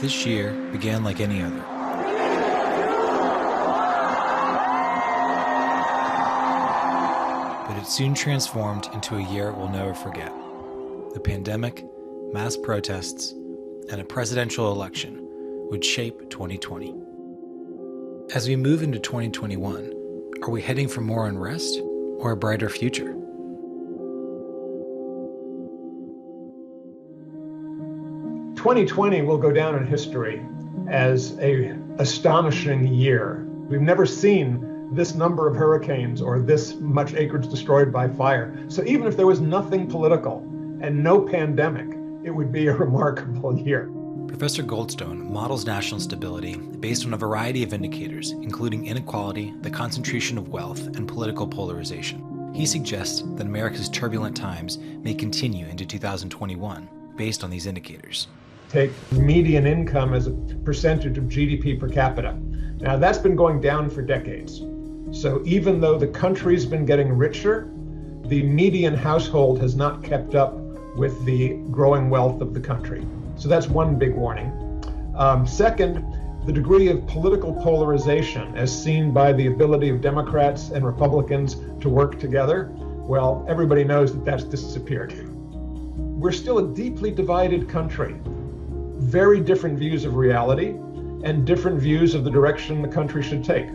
This year began like any other. But it soon transformed into a year we'll never forget. The pandemic, mass protests, and a presidential election would shape 2020. As we move into 2021, are we heading for more unrest or a brighter future? "2020 will go down in history as an astonishing year. We've never seen this number of hurricanes or this much acreage destroyed by fire. So even if there was nothing political and no pandemic, it would be a remarkable year." Professor Goldstone models national stability based on a variety of indicators, including inequality, the concentration of wealth, and political polarization. He suggests that America's turbulent times may continue into 2021 based on these indicators. Take median income as a percentage of GDP per capita. Now, that's been going down for decades. So even though the country's been getting richer, the median household has not kept up with the growing wealth of the country. So that's one big warning. Second, the degree of political polarization as seen by the ability of Democrats and Republicans to work together, well, everybody knows that that's disappeared. We're still a deeply divided country. Very different views of reality and different views of the direction the country should take.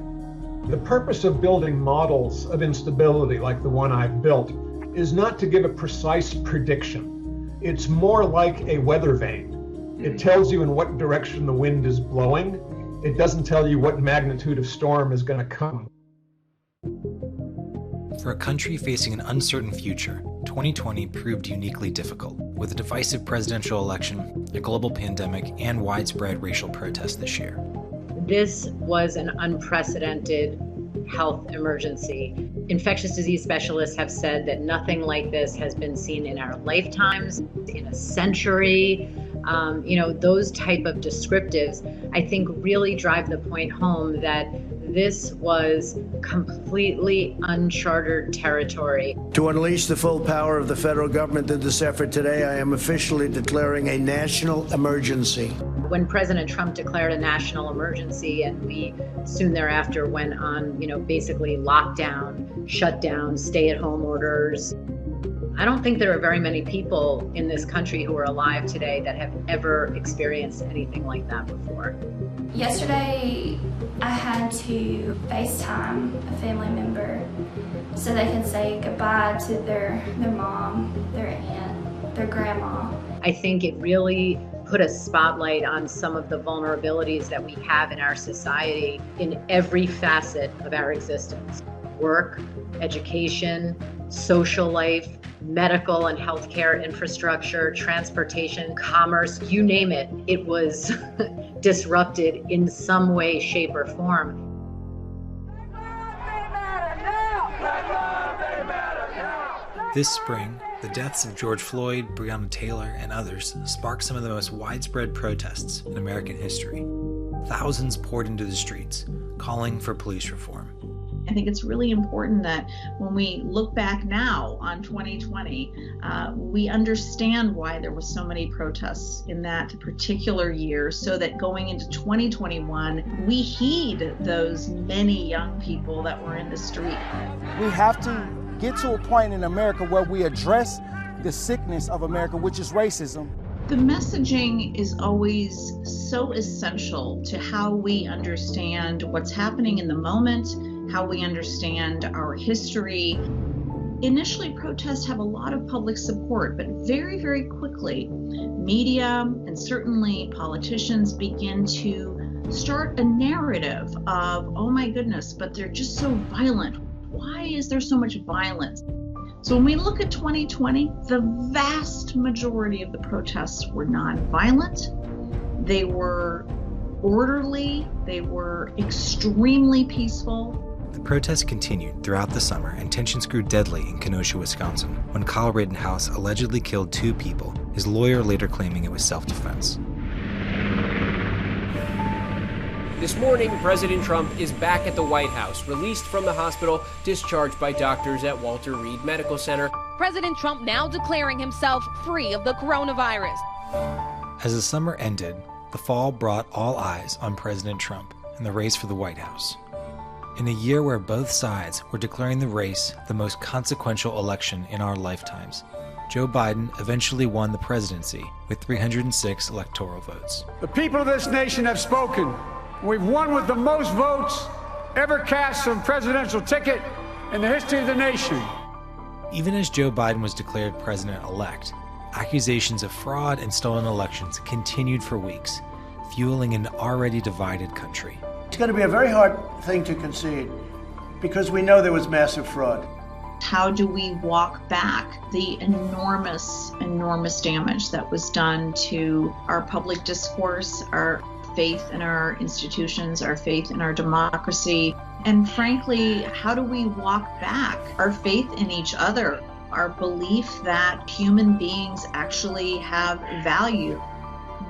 The purpose of building models of instability like the one I've built is not to give a precise prediction. It's more like a weather vane. It tells you in what direction the wind is blowing. It doesn't tell you what magnitude of storm is going to come. For a country facing an uncertain future, 2020 proved uniquely difficult, with a divisive presidential election, a global pandemic, and widespread racial protests this year. This was an unprecedented health emergency. Infectious disease specialists have said that nothing like this has been seen in our lifetimes, in a century. Those type of descriptives, I think, really drive the point home that this was completely uncharted territory. To unleash the full power of the federal government in this effort today, I am officially declaring a national emergency. When President Trump declared a national emergency and we soon thereafter went on, basically lockdown, shutdown, stay-at-home orders, I don't think there are very many people in this country who are alive today that have ever experienced anything like that before. Yesterday, I had to FaceTime a family member so they can say goodbye to their mom, their aunt, their grandma. I think it really put a spotlight on some of the vulnerabilities that we have in our society in every facet of our existence. Work, education, social life, medical and healthcare infrastructure, transportation, commerce, you name it. It was disrupted in some way, shape, or form. This spring, the deaths of George Floyd, Breonna Taylor, and others sparked some of the most widespread protests in American history. Thousands poured into the streets, calling for police reform. I think it's really important that when we look back now on 2020, we understand why there was so many protests in that particular year, so that going into 2021, we heed those many young people that were in the street. We have to get to a point in America where we address the sickness of America, which is racism. The messaging is always so essential to how we understand what's happening in the moment, how we understand our history. Initially, protests have a lot of public support, but very, very quickly, media and certainly politicians begin to start a narrative of, oh my goodness, but they're just so violent. Why is there so much violence? So when we look at 2020, the vast majority of the protests were nonviolent. They were orderly. They were extremely peaceful. The protests continued throughout the summer, and tensions grew deadly in Kenosha, Wisconsin, when Kyle Rittenhouse allegedly killed 2 people, his lawyer later claiming it was self-defense. This morning, President Trump is back at the White House, released from the hospital, discharged by doctors at Walter Reed Medical Center. President Trump now declaring himself free of the coronavirus. As the summer ended, the fall brought all eyes on President Trump and the race for the White House. In a year where both sides were declaring the race the most consequential election in our lifetimes, Joe Biden eventually won the presidency with 306 electoral votes. The people of this nation have spoken. We've won with the most votes ever cast on a presidential ticket in the history of the nation. Even as Joe Biden was declared president-elect, accusations of fraud and stolen elections continued for weeks, fueling an already divided country. It's going to be a very hard thing to concede because we know there was massive fraud. How do we walk back the enormous damage that was done to our public discourse, our faith in our institutions, our faith in our democracy? And frankly, how do we walk back our faith in each other, our belief that human beings actually have value?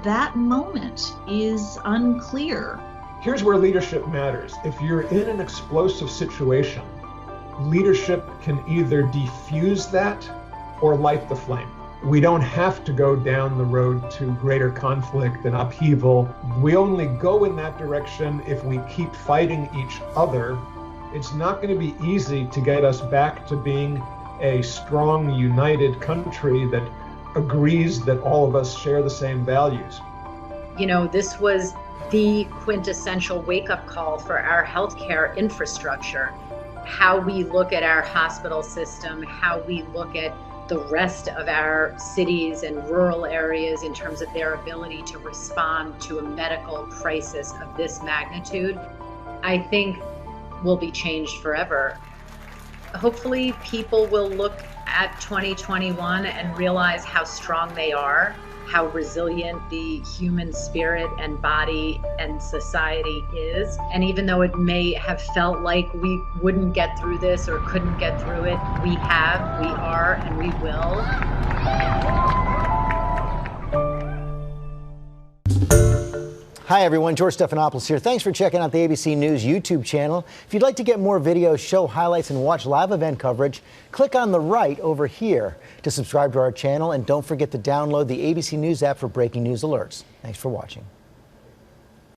That moment is unclear. Here's where leadership matters. If you're in an explosive situation, leadership can either defuse that or light the flame. We don't have to go down the road to greater conflict and upheaval. We only go in that direction if we keep fighting each other. It's not going to be easy to get us back to being a strong, united country that agrees that all of us share the same values. You know, this was the quintessential wake-up call for our healthcare infrastructure. How we look at our hospital system, how we look at the rest of our cities and rural areas in terms of their ability to respond to a medical crisis of this magnitude, I think will be changed forever. Hopefully people will look at 2021 and realize how strong they are, how resilient the human spirit and body and society is. And even though it may have felt like we wouldn't get through this or couldn't get through it, we have, we are, and we will. Hi everyone, George Stephanopoulos here. Thanks for checking out the ABC News YouTube channel. If you'd like to get more videos, show highlights, and watch live event coverage, click on the right over here to subscribe to our channel, and don't forget to download the ABC News app for breaking news alerts. Thanks for watching.